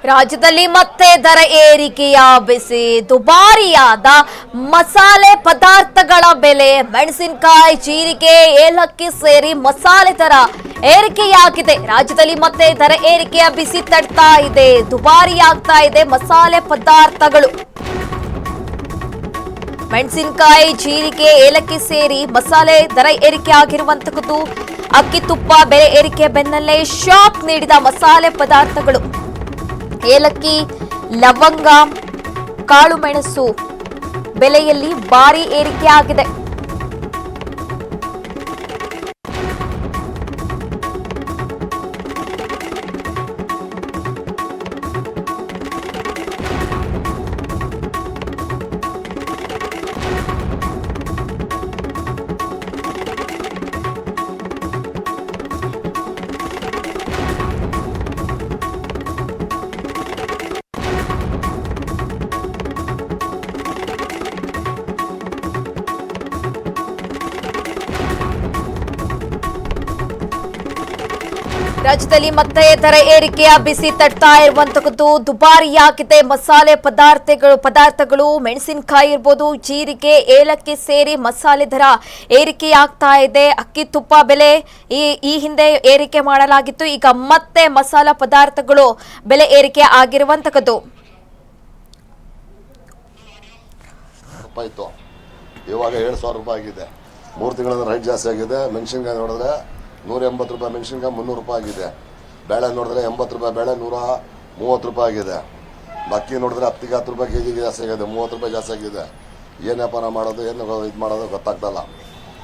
ರಾಜ್ಯದಲ್ಲಿ ಮತ್ತೆ ದರ ಏರಿಕೆಯ ಬಿಸಿ ದುಬಾರಿಯಾದ ಮಸಾಲೆ ಪದಾರ್ಥಗಳ ಬೆಲೆ ಮೆಣಸಿನಕಾಯಿ ಜೀರಿಗೆ ಏಲಕ್ಕಿ ಸೇರಿ ಮಸಾಲೆ ದರ ಏರಿಕೆಯಾಗಿದೆ. ರಾಜ್ಯದಲ್ಲಿ ಮತ್ತೆ ದರ ಏರಿಕೆಯ ಬಿಸಿ ತಡ್ತಾ ಇದೆ, ದುಬಾರಿಯಾಗ್ತಾ ಇದೆ ಮಸಾಲೆ ಪದಾರ್ಥಗಳು. ಮೆಣಸಿನಕಾಯಿ ಜೀರಿಗೆ ಏಲಕ್ಕಿ ಸೇರಿ ಮಸಾಲೆ ದರ ಏರಿಕೆ ಆಗಿರುವಂತದ್ದು. ಅಕ್ಕಿ ತುಪ್ಪ ಬೆಲೆ ಏರಿಕೆ ಬೆನ್ನಲ್ಲೇ ಶಾಕ್ ನೀಡಿದ ಮಸಾಲೆ ಪದಾರ್ಥಗಳು. ಏಲಕ್ಕಿ, ಲವಂಗ, ಕಾಳು ಮೆಣಸು ಬೆಲೆಯಲ್ಲಿ ಭಾರಿ ಏರಿಕೆ ಆಗಿದೆ. ರಾಜ್ಯದಲ್ಲಿ ಮತ್ತೆ ದರ ಏರಿಕೆಯ ಬಿಸಿ ತಟ್ತಾ ಇರುವಂತದ್ದು. ದುಬಾರಿಯಾಗಿದೆ ಮಸಾಲೆ ಪದಾರ್ಥಗಳು ಮೆಣಸಿನಕಾಯಿ ಇರ್ಬೋದು, ಜೀರಿಗೆ, ಏಲಕ್ಕಿ ಸೇರಿ ಮಸಾಲೆ ದರ ಏರಿಕೆಯಾಗ್ತಾ ಇದೆ. ಅಕ್ಕಿ ತುಪ್ಪ ಬೆಲೆ ಈ ಹಿಂದೆ ಏರಿಕೆ ಮಾಡಲಾಗಿತ್ತು, ಈಗ ಮತ್ತೆ ಮಸಾಲ ಪದಾರ್ಥಗಳು ಬೆಲೆ ಏರಿಕೆ ಆಗಿರುವಂತದ್ದು. ಇವಾಗ 7,000 ರೂಪಾಯಿ ಆಗಿದೆ. 3 ತಿಂಗಳಿಂದ ರೈಟ್ ಜಾಸ್ತಿ ಆಗಿದೆ. ಮೆಣಸಿನಕಾಯಿ ನೋಡಿದ್ರೆ 180 ರೂಪಾಯಿ ಮೆಣಸಿನ್ಕಾಯಿ, 300 ರೂಪಾಯಿ ಆಗಿದೆ. ಬೇಳೆ ನೋಡಿದ್ರೆ 80 ರೂಪಾಯಿ ಬೇಳೆ, 130 ರೂಪಾಯಿ ಆಗಿದೆ. ಅಕ್ಕಿ ನೋಡಿದ್ರೆ 10 ರೂಪಾಯಿ ಕೆಜಿಗೆ ಜಾಸ್ತಿ ಆಗಿದೆ, 30 ರೂಪಾಯಿ ಜಾಸ್ತಿ ಆಗಿದೆ. ಏನು ವ್ಯಾಪಾರ ಮಾಡೋದು, ಏನು ಇದು ಮಾಡೋದು ಗೊತ್ತಾಗ್ತಲ್ಲ.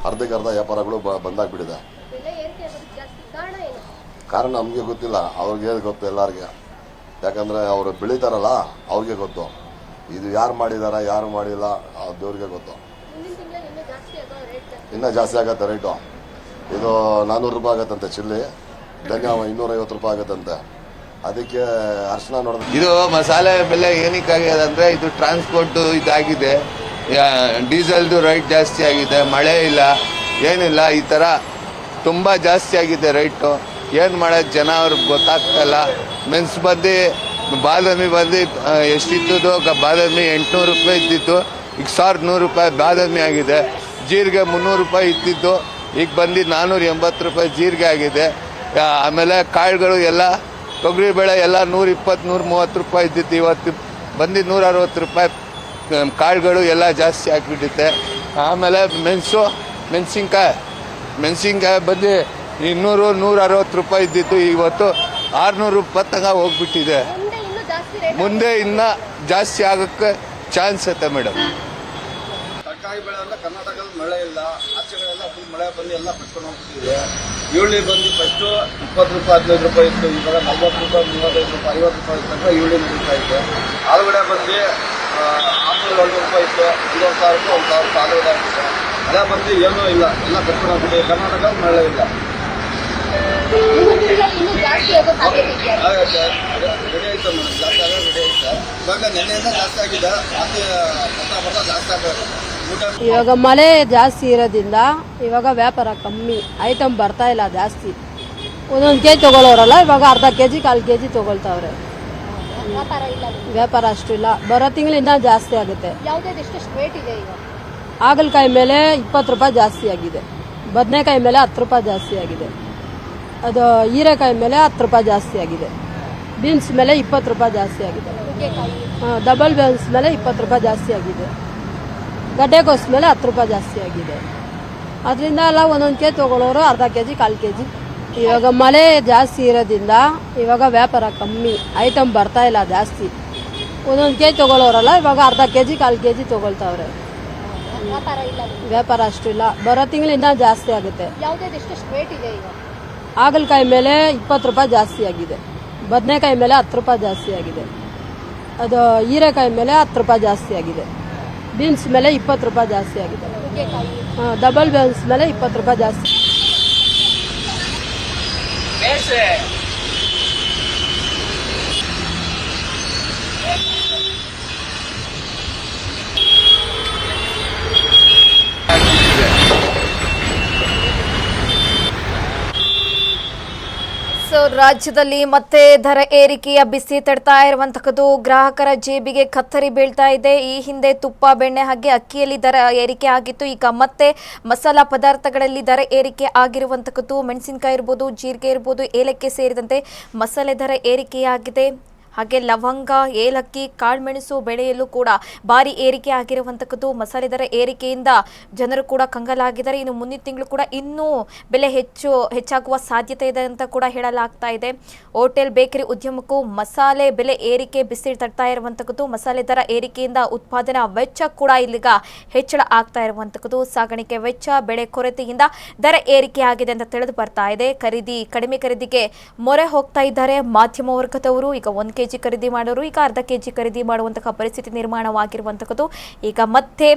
ಅರ್ಧಕ್ಕರ್ಧ ವ್ಯಾಪಾರಗಳು ಬಂದಾಗ್ಬಿಟ್ಟಿದೆ. ಕಾರಣ ನಮಗೆ ಗೊತ್ತಿಲ್ಲ, ಅವ್ರಿಗೆ ಗೊತ್ತು ಎಲ್ಲರಿಗೆ. ಯಾಕಂದರೆ ಅವರು ಬೆಳೀತಾರಲ್ಲ ಅವ್ರಿಗೆ ಗೊತ್ತು. ಇದು ಯಾರು ಮಾಡಿದಾರ ಯಾರು ಮಾಡಿಲ್ಲ ದೇವ್ರಿಗೆ ಗೊತ್ತು. ಇನ್ನೂ ಜಾಸ್ತಿ ಆಗತ್ತೆ ರೇಟು. ಇದು 400 ರೂಪಾಯಿ ಆಗತ್ತಂತೆ ಚಿಲ್ಲಿ, ಧನ್ಯ 250 ರೂಪಾಯಿ ಆಗತ್ತಂತೆ. ಅದಕ್ಕೆ ಅರ್ಶನ ನೋಡಿದ್ರೆ ಇದು ಮಸಾಲೆ ಬೆಲೆ ಏನಕ್ಕಾಗಿದೆ ಅಂದರೆ ಇದು ಟ್ರಾನ್ಸ್ಪೋರ್ಟ್ ಇದಾಗಿದೆ, ಡೀಸೆಲ್ದು ರೇಟ್ ಜಾಸ್ತಿ ಆಗಿದೆ, ಮಳೆ ಇಲ್ಲ ಏನಿಲ್ಲ, ಈ ಥರ ತುಂಬ ಜಾಸ್ತಿ ಆಗಿದೆ ರೇಟು. ಏನು ಮಾಡೋದು ಜನ ಅವ್ರಿಗೆ ಗೊತ್ತಾಗ್ತಾಯಿಲ್ಲ. ಮೆಣಸು ಬಾದಾಮಿ ಎಷ್ಟಿದ್ದು ಬಾದಾಮಿ 800 ರೂಪಾಯಿ ಇದ್ದಿತ್ತು, ಈಗ 1100 ರೂಪಾಯಿ ಬಾದಾಮಿ ಆಗಿದೆ. ಜೀರಿಗೆ 300 ರೂಪಾಯಿ ಇದ್ದಿದ್ದು ಈಗ ಬಂದು 480 ರೂಪಾಯಿ ಜೀರಿಗೆ ಆಗಿದೆ. ಆಮೇಲೆ ಕಾಳುಗಳು ಎಲ್ಲ ತೊಗರಿ ಬೇಳೆ ಎಲ್ಲ 120, 130 ರೂಪಾಯಿ ಇದ್ದಿತ್ತು, ಇವತ್ತು ಬಂದು 160 ರೂಪಾಯಿ ಕಾಳುಗಳು ಎಲ್ಲ ಜಾಸ್ತಿ ಆಗಿಬಿಟ್ಟಿದೆ. ಆಮೇಲೆ ಮೆಣಸಿನ್ಕಾಯಿ ಬಂದು 200, 160 ರೂಪಾಯಿ ಇದ್ದಿತ್ತು, ಇವತ್ತು 600 ರೂಪಾಯಿ ತನಕ ಹೋಗ್ಬಿಟ್ಟಿದೆ. ಮುಂದೆ ಇನ್ನೂ ಜಾಸ್ತಿ ಆಗೋಕ್ಕೆ ಚಾನ್ಸ್ ಐತೆ ಮೇಡಮ್. ತರಕಾರಿ ಬೆಳೆ ಅಂದ್ರೆ ಕರ್ನಾಟಕದಲ್ಲಿ ಮಳೆ ಇಲ್ಲ, ಆಚೆಗಳೆಲ್ಲ ಫುಲ್ ಮಳೆ ಬಂದು ಎಲ್ಲ ಬಿಟ್ಕೊಂಡು ಹೋಗ್ಬಿಟ್ಟಿದೆ. ಈರುಳ್ಳಿ ಬಂದು ಫಸ್ಟು 20 ರೂಪಾಯಿ 15 ರೂಪಾಯಿ ಇತ್ತು, ಇವಾಗ 40 ರೂಪಾಯಿ 35 ರೂಪಾಯಿ 50 ರೂಪಾಯಿ ತನಕ ಈರುಳ್ಳಿ ನಡೀತಾ ಇದೆ. ಆಲೂಗಡ್ಡೆ ಬಂದು 600 ರೂಪಾಯಿ ಇತ್ತು, 1,000 ರೂಪಾಯಿ 1,000 ರೂಪಾಯಿ ಆಲೂಗಡ್ಡೆ ಆಗ್ತಿದೆ. ಮಳೆ ಬಂದು ಏನೂ ಇಲ್ಲ, ಎಲ್ಲ ಬಿಟ್ಕೊಂಡು ಹೋಗ್ಬಿಟ್ಟಿದೆ. ಕರ್ನಾಟಕದಲ್ಲಿ ಮಳೆ ಇಲ್ಲ. ರೆಡಿ ಆಯ್ತು ಮೇಡಮ್, ಜಾಸ್ತಿ ಆಗ ರೆಡಿ ಆಯ್ತು. ಇವಾಗ ನೆನ್ನೆಯಿಂದ ಜಾಸ್ತಿ ಆಗಿದೆ, ಬರ್ತಾ ಜಾಸ್ತಿ ಆಗೋದು. ಇವಾಗ ಮಳೆ ಜಾಸ್ತಿ ಇರೋದ್ರಿಂದ ಇವಾಗ ವ್ಯಾಪಾರ ಕಮ್ಮಿ, ಐಟಮ್ ಬರ್ತಾ ಇಲ್ಲ ಜಾಸ್ತಿ. ಒಂದೊಂದು ಕೆಜಿ ತಗೊಳ್ಳೋರಲ್ಲ, ಇವಾಗ ಅರ್ಧ ಕೆಜಿ 1/4 ಕೆಜಿ ತಗೊಳ್ತಾವ್ರೆ. ವ್ಯಾಪಾರ ಅಷ್ಟಿಲ್ಲ. ಬರೋ ತಿಂಗಳಿಂದ ಜಾಸ್ತಿ ಆಗುತ್ತೆ. ಹಾಗಲಕಾಯಿ ಮೇಲೆ 20 ರೂಪಾಯಿ ಜಾಸ್ತಿ ಆಗಿದೆ, ಬದನೆಕಾಯಿ ಮೇಲೆ 10 ರೂಪಾಯಿ ಜಾಸ್ತಿ ಆಗಿದೆ, ಅದು ಹೀರೆಕಾಯಿ ಮೇಲೆ 10 ರೂಪಾಯಿ ಜಾಸ್ತಿ ಆಗಿದೆ, ಬೀನ್ಸ್ ಮೇಲೆ 20 ರೂಪಾಯಿ ಜಾಸ್ತಿ ಆಗಿದೆ, ಡಬಲ್ ಬೀನ್ಸ್ ಮೇಲೆ 20 ರೂಪಾಯಿ ಜಾಸ್ತಿ ಆಗಿದೆ, ಗಡ್ಡೆಕೋಸು ಮೇಲೆ 10 ರೂಪಾಯಿ ಜಾಸ್ತಿ ಆಗಿದೆ. ಅದರಿಂದ ಎಲ್ಲ ಒಂದೊಂದು ಕೆಜಿ ತಗೊಳ್ಳೋರು ಅರ್ಧ ಕೆಜಿ 1/4 ಕೆಜಿ. ಇವಾಗ ಮಳೆ ಜಾಸ್ತಿ ಇರೋದ್ರಿಂದ ಇವಾಗ ವ್ಯಾಪಾರ ಕಮ್ಮಿ, ಐಟಮ್ ಬರ್ತಾ ಇಲ್ಲ ಜಾಸ್ತಿ. ಒಂದೊಂದು ಕೆಜಿ ತಗೊಳ್ಳೋರಲ್ಲ, ಇವಾಗ ಅರ್ಧ ಕೆಜಿ 1/4 ಕೆಜಿ ತಗೊಳ್ತಾವ್ರೆ. ವ್ಯಾಪಾರ ಅಷ್ಟಿಲ್ಲ. ಬರೋ ತಿಂಗಳಿಂದ ಜಾಸ್ತಿ ಆಗುತ್ತೆ. ಹಾಗಲಕಾಯಿ ಮೇಲೆ 20 ರೂಪಾಯಿ ಜಾಸ್ತಿ ಆಗಿದೆ, ಬದನೆಕಾಯಿ ಮೇಲೆ 10 ರೂಪಾಯಿ ಜಾಸ್ತಿ ಆಗಿದೆ, ಅದು ಹೀರೆಕಾಯಿ ಮೇಲೆ 10 ರೂಪಾಯಿ ಜಾಸ್ತಿ ಆಗಿದೆ, ಬೀನ್ಸ್ ಮೇಲೆ 20 ರೂಪಾಯಿ ಜಾಸ್ತಿ ಆಗಿದೆ, ಡಬಲ್ ಬೀನ್ಸ್ ಮೇಲೆ 20 ರೂಪಾಯಿ ಜಾಸ್ತಿ. ರಾಜ್ಯದಲ್ಲಿ ಮತ್ತೆ ದರ ಏರಿಕೆಯ ಬಿಸಿ ತಡ್ತಾ ಇರುವಂತಹದ್ದು ಗ್ರಾಹಕರ ಜೇಬಿಗೆ ಕತ್ತರಿ ಬೀಳ್ತಾ ಇದೆ. ಈ ಹಿಂದೆ ತುಪ್ಪ, ಬೆಣ್ಣೆ ಹಾಗೆ ಅಕ್ಕಿಯಲ್ಲಿ ದರ ಏರಿಕೆ ಆಗಿತ್ತು. ಈಗ ಮತ್ತೆ ಮಸಾಲಾ ಪದಾರ್ಥಗಳಲ್ಲಿ ದರ ಏರಿಕೆ ಆಗಿರುವಂತಹದ್ದು. ಮೆಣಸಿನಕಾಯಿ ಇರ್ಬೋದು, ಜೀರಿಗೆ ಇರ್ಬೋದು, ಏಲಕ್ಕಿ ಸೇರಿದಂತೆ ಮಸಾಲೆ ದರ ಏರಿಕೆಯಾಗಿದೆ. ಹಾಗೆ ಲವಂಗ, ಏಲಕ್ಕಿ, ಕಾಳುಮೆಣಸು ಬೆಳೆಯಲು ಕೂಡ ಭಾರಿ ಏರಿಕೆ ಆಗಿರುವಂತಹದ್ದು. ಮಸಾಲೆ ದರ ಏರಿಕೆಯಿಂದ ಜನರು ಕೂಡ ಕಂಗಾಲಾಗಿದ್ದಾರೆ. ಇನ್ನು ಮುಂದಿನ ತಿಂಗಳು ಕೂಡ ಇನ್ನೂ ಬೆಲೆ ಹೆಚ್ಚಾಗುವ ಸಾಧ್ಯತೆ ಇದೆ ಅಂತ ಕೂಡ ಹೇಳಲಾಗ್ತಾ ಇದೆ. ಹೋಟೆಲ್, ಬೇಕರಿ ಉದ್ಯಮಕ್ಕೂ ಮಸಾಲೆ ಬೆಲೆ ಏರಿಕೆ ಬಿಸಿ ತಡ್ತಾ ಇರುವಂತಹದ್ದು. ಮಸಾಲೆ ದರ ಏರಿಕೆಯಿಂದ ಉತ್ಪಾದನಾ ವೆಚ್ಚ ಕೂಡ ಇಲ್ಲಿಗ ಹೆಚ್ಚಳ ಆಗ್ತಾ ಇರುವಂತಹದ್ದು. ಸಾಗಾಣಿಕೆ ವೆಚ್ಚ, ಬೆಳೆ ಕೊರತೆಯಿಂದ ದರ ಏರಿಕೆ ಆಗಿದೆ ಅಂತ ತಿಳಿದು ಬರ್ತಾ ಇದೆ. ಕಡಿಮೆ ಖರೀದಿಗೆ ಮೊರೆ ಹೋಗ್ತಾ ಇದ್ದಾರೆ ಮಾಧ್ಯಮ ವರ್ಗದವರು. ಈಗ 1 ಕೆಜಿ ಖರೀದಿ ಮಾಡೋರು ಈಗ ಅರ್ಧ ಕೆಜಿ ಖರೀದಿ ಮಾಡುವಂತಹ ಪರಿಸ್ಥಿತಿ ನಿರ್ಮಾಣವಾಗಿರುವಂತಹದ್ದು. ಈಗ ಮತ್ತೆ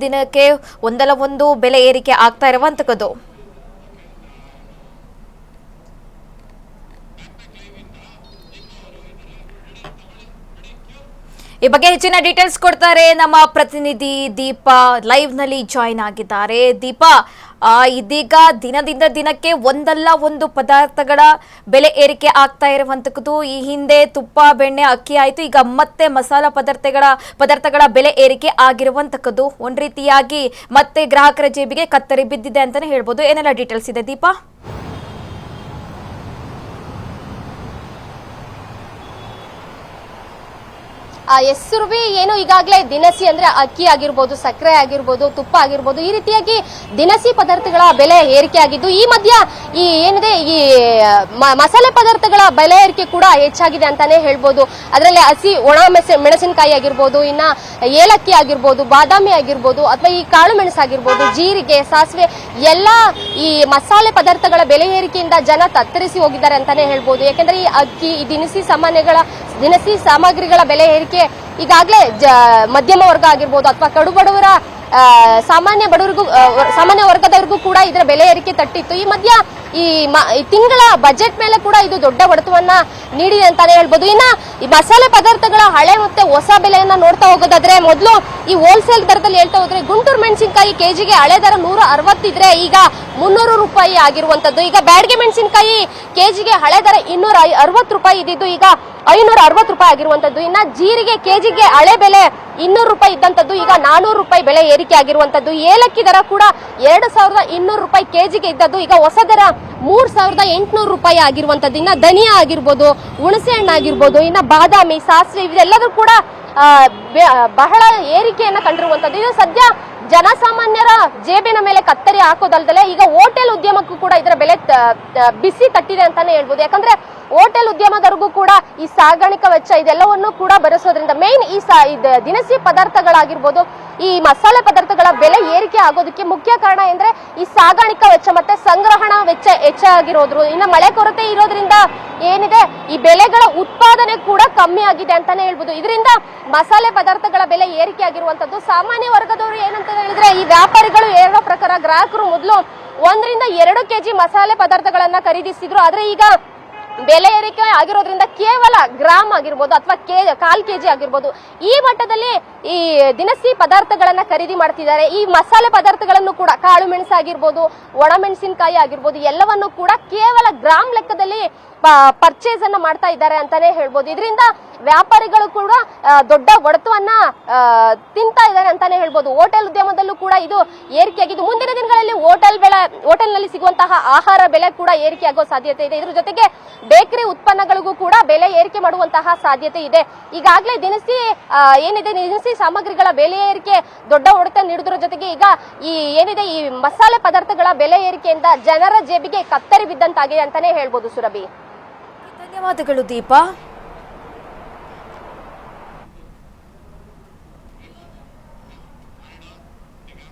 ದಿನಕ್ಕೆ ಒಂದಲ್ಲ ಒಂದು ಬೆಲೆ ಏರಿಕೆ ಆಗ್ತಾ ಇರುವಂತಹದ್ದು. ಈ ಬಗ್ಗೆ ಹೆಚ್ಚಿನ ಡೀಟೇಲ್ಸ್ ಕೊಡ್ತಾರೆ ನಮ್ಮ ಪ್ರತಿನಿಧಿ ದೀಪಾ, ಲೈವ್ ನಲ್ಲಿ ಜಾಯಿನ್ ಆಗಿದ್ದಾರೆ. ದೀಪಾ, ಇದೀಗ ದಿನದಿಂದ ದಿನಕ್ಕೆ ಒಂದಲ್ಲ ಒಂದು ಪದಾರ್ಥಗಳ ಬೆಲೆ ಏರಿಕೆ ಆಗ್ತಾ ಇರುವಂತದ್ದು. ಈ ಹಿಂದೆ ತುಪ್ಪ, ಬೆಣ್ಣೆ, ಅಕ್ಕಿ ಆಯ್ತು, ಈಗ ಮತ್ತೆ ಮಸಾಲಾ ಪದಾರ್ಥಗಳ ಬೆಲೆ ಏರಿಕೆ ಆಗಿರುವಂತದ್ದು. ಒಂದ್ ರೀತಿಯಾಗಿ ಮತ್ತೆ ಗ್ರಾಹಕರ ಜೇಬಿಗೆ ಕತ್ತರಿ ಬಿದ್ದಿದೆ ಅಂತಾನೆ ಹೇಳ್ಬೋದು. ಏನೆಲ್ಲ ಡೀಟೇಲ್ಸ್ ಇದೆ ದೀಪಾ? ಸುರಭಿ, ಏನು ಈಗಾಗಲೇ ದಿನಸಿ ಅಂದ್ರೆ ಅಕ್ಕಿ ಆಗಿರ್ಬೋದು, ಸಕ್ಕರೆ ಆಗಿರ್ಬೋದು, ತುಪ್ಪ ಆಗಿರ್ಬೋದು, ಈ ರೀತಿಯಾಗಿ ದಿನಸಿ ಪದಾರ್ಥಗಳ ಬೆಲೆ ಏರಿಕೆ ಆಗಿದ್ದು, ಈ ಮಧ್ಯ ಈ ಮಸಾಲೆ ಪದಾರ್ಥಗಳ ಬೆಲೆ ಏರಿಕೆ ಕೂಡ ಹೆಚ್ಚಾಗಿದೆ ಅಂತಾನೆ ಹೇಳ್ಬೋದು. ಅದರಲ್ಲಿ ಹಸಿ ಒಣ ಮೆಣಸಿನಕಾಯಿ ಆಗಿರ್ಬೋದು, ಇನ್ನ ಏಲಕ್ಕಿ ಆಗಿರ್ಬೋದು, ಬಾದಾಮಿ ಆಗಿರ್ಬೋದು, ಅಥವಾ ಈ ಕಾಳು ಮೆಣಸು ಆಗಿರ್ಬೋದು, ಜೀರಿಗೆ, ಸಾಸಿವೆ, ಎಲ್ಲ ಈ ಮಸಾಲೆ ಪದಾರ್ಥಗಳ ಬೆಲೆ ಏರಿಕೆಯಿಂದ ಜನ ತತ್ತರಿಸಿ ಹೋಗಿದ್ದಾರೆ ಅಂತಾನೆ ಹೇಳ್ಬೋದು. ಯಾಕಂದ್ರೆ ಈ ಅಕ್ಕಿ, ಈ ದಿನಸಿ ಸಾಮಗ್ರಿಗಳ ಬೆಲೆ ಏರಿಕೆ ಈಗಾಗಲೇ ಮಧ್ಯಮ ವರ್ಗ ಆಗಿರ್ಬೋದು ಅಥವಾ ಕಡುಬಡವರ ಸಾಮಾನ್ಯ ವರ್ಗದವರಿಗೂ ಕೂಡ ಇದರ ಬೆಲೆ ಏರಿಕೆ ತಟ್ಟಿತ್ತು. ಈ ಮಧ್ಯ ಈ ತಿಂಗಳ ಬಜೆಟ್ ಮೇಲೆ ಕೂಡ ಇದು ದೊಡ್ಡ ಹೊಡೆತವನ್ನ ನೀಡಿದೆ ಅಂತಾನೆ ಹೇಳ್ಬೋದು. ಇನ್ನ ಈ ಮಸಾಲೆ ಪದಾರ್ಥಗಳ ಹಳೆ ಮತ್ತೆ ಹೊಸ ಬೆಲೆಯನ್ನ ನೋಡ್ತಾ ಹೋಗೋದಾದ್ರೆ, ಮೊದಲು ಈ ಹೋಲ್ಸೇಲ್ ದರದಲ್ಲಿ ಹೇಳ್ತಾ ಹೋದ್ರೆ ಗುಂಟೂರು ಮೆಣಸಿನಕಾಯಿ ಕೆಜಿಗೆ ಹಳೆ ದರ 160 ಇದ್ರೆ ಈಗ 300 ರೂಪಾಯಿ ಆಗಿರುವಂತದ್ದು. ಈಗ ಬ್ಯಾಡಗೆ ಮೆಣಸಿನಕಾಯಿ ಕೆಜಿಗೆ ಹಳೆ ದರ 260 ರೂಪಾಯಿ ಇದ್ದಿದ್ದು ಈಗ 560 ರೂಪಾಯಿ ಆಗಿರುವಂತದ್ದು. ಇನ್ನ ಜೀರಿಗೆ ಕೆಜಿಗೆ ಹಳೆ ಬೆಲೆ 200 ರೂಪಾಯಿ ಇದ್ದಂತದ್ದು ಈಗ 400 ರೂಪಾಯಿ ಬೆಲೆ ಏರಿಕೆ ಆಗಿರುವಂತದ್ದು. ಏಲಕ್ಕಿ ದರ ಕೂಡ 2200 ರೂಪಾಯಿ ಕೆಜಿಗೆ ಇದ್ದದ್ದು ಈಗ ಹೊಸ ದರ 3800 ರೂಪಾಯಿ ಆಗಿರುವಂತದ್ದು. ಇನ್ನ ಧನಿಯಾ ಆಗಿರ್ಬೋದು, ಹುಣಸೆ ಹಣ್ಣು ಆಗಿರ್ಬೋದು, ಇನ್ನ ಬಾದಾಮಿ, ಸಾಸಿವೆ ಇವೆಲ್ಲದೂ ಕೂಡ ಬಹಳ ಏರಿಕೆಯನ್ನ ಕಂಡಿರುವಂತದ್ದು. ಇದು ಸದ್ಯ ಜನಸಾಮಾನ್ಯರ ಜೇಬಿನ ಮೇಲೆ ಕತ್ತರಿ ಹಾಕೋದಲ್ದಲೆ ಈಗ ಹೋಟೆಲ್ ಉದ್ಯಮಕ್ಕೂ ಕೂಡ ಇದರ ಬೆಲೆ ಬಿಸಿ ತಟ್ಟಿದೆ ಅಂತಾನೆ ಹೇಳ್ಬೋದು. ಯಾಕಂದ್ರೆ ಹೋಟೆಲ್ ಉದ್ಯಮದವರಿಗೂ ಕೂಡ ಈ ಸಾಗಾಣಿಕಾ ವೆಚ್ಚ ಇದೆಲ್ಲವನ್ನು ಕೂಡ ಭರಿಸೋದ್ರಿಂದ ಮೇನ್ ಈ ದಿನಸಿ ಪದಾರ್ಥಗಳಾಗಿರ್ಬೋದು, ಈ ಮಸಾಲೆ ಪದಾರ್ಥಗಳ ಬೆಲೆ ಏರಿಕೆ ಆಗೋದಕ್ಕೆ ಮುಖ್ಯ ಕಾರಣ ಅಂದ್ರೆ ಈ ಸಾಗಾಣಿಕಾ ವೆಚ್ಚ ಮತ್ತೆ ಸಂಗ್ರಹಣಾ ವೆಚ್ಚ ಹೆಚ್ಚಾಗಿರೋದ್ರು. ಇನ್ನು ಮಳೆ ಕೊರತೆ ಇರೋದ್ರಿಂದ ಏನಿದೆ ಈ ಬೆಲೆಗಳ ಉತ್ಪಾದನೆ ಕೂಡ ಕಮ್ಮಿ ಆಗಿದೆ ಅಂತಾನೆ ಹೇಳ್ಬೋದು. ಇದರಿಂದ ಮಸಾಲೆ ಪದಾರ್ಥಗಳ ಬೆಲೆ ಏರಿಕೆ ಆಗಿರುವಂತದ್ದು. ಸಾಮಾನ್ಯ ವರ್ಗದವರು ಏನಂತ ಹೇಳಿದ್ರೆ, ಈ ವ್ಯಾಪಾರಿಗಳು ಹೇಳೋ ಪ್ರಕಾರ ಗ್ರಾಹಕರು ಮೊದಲು 1 ರಿಂದ 2 ಕೆಜಿ ಮಸಾಲೆ ಪದಾರ್ಥಗಳನ್ನ ಖರೀದಿಸಿದ್ರು. ಆದ್ರೆ ಈಗ ಬೆಲೆ ಏರಿಕೆ ಆಗಿರೋದ್ರಿಂದ ಕೇವಲ ಗ್ರಾಮ್ ಆಗಿರ್ಬೋದು ಅಥವಾ 1/4 ಕೆಜಿ ಆಗಿರ್ಬೋದು, ಈ ಮಟ್ಟದಲ್ಲಿ ಈ ದಿನಸಿ ಪದಾರ್ಥಗಳನ್ನ ಖರೀದಿ ಮಾಡ್ತಿದ್ದಾರೆ. ಈ ಮಸಾಲೆ ಪದಾರ್ಥಗಳನ್ನು ಕೂಡ ಕಾಳು ಮೆಣಸು ಆಗಿರ್ಬೋದು, ಒಣ ಮೆಣಸಿನಕಾಯಿ ಆಗಿರ್ಬೋದು, ಎಲ್ಲವನ್ನು ಕೂಡ ಕೇವಲ ಗ್ರಾಮ್ ಲೆಕ್ಕದಲ್ಲಿ ಪರ್ಚೇಸ್ ಅನ್ನ ಮಾಡ್ತಾ ಇದ್ದಾರೆ ಅಂತಾನೆ ಹೇಳ್ಬೋದು. ಇದರಿಂದ ವ್ಯಾಪಾರಿಗಳು ಕೂಡ ದೊಡ್ಡ ಹೊಡೆತವನ್ನ ತಿಂತಾ ಇದ್ದಾರೆ ಅಂತಾನೆ ಹೇಳ್ಬೋದು. ಹೋಟೆಲ್ ಉದ್ಯಮದಲ್ಲೂ ಕೂಡ ಇದು ಏರಿಕೆಯಾಗಿದ್ದು, ಮುಂದಿನ ದಿನಗಳಲ್ಲಿ ಹೋಟೆಲ್ ನಲ್ಲಿ ಸಿಗುವಂತಹ ಆಹಾರ ಬೆಲೆ ಕೂಡ ಏರಿಕೆ ಆಗೋ ಸಾಧ್ಯತೆ ಇದೆ. ಇದ್ರ ಜೊತೆಗೆ ಬೇಕರಿ ಉತ್ಪನ್ನಗಳಿಗೂ ಕೂಡ ಬೆಲೆ ಏರಿಕೆ ಮಾಡುವಂತಹ ಸಾಧ್ಯತೆ ಇದೆ. ಈಗಾಗಲೇ ದಿನಸಿ ಸಾಮಗ್ರಿಗಳ ಬೆಲೆ ಏರಿಕೆ ದೊಡ್ಡ ಹೊಡೆತ ನೀಡುವುದರ ಜೊತೆಗೆ ಈಗ ಈ ಮಸಾಲೆ ಪದಾರ್ಥಗಳ ಬೆಲೆ ಏರಿಕೆಯಿಂದ ಜನರ ಜೇಬಿಗೆ ಕತ್ತರಿ ಬಿದ್ದಂತಾಗಿದೆ ಅಂತಾನೆ ಹೇಳ್ಬೋದು. ಸುರಭಿ, ಧನ್ಯವಾದಗಳು ದೀಪಾ.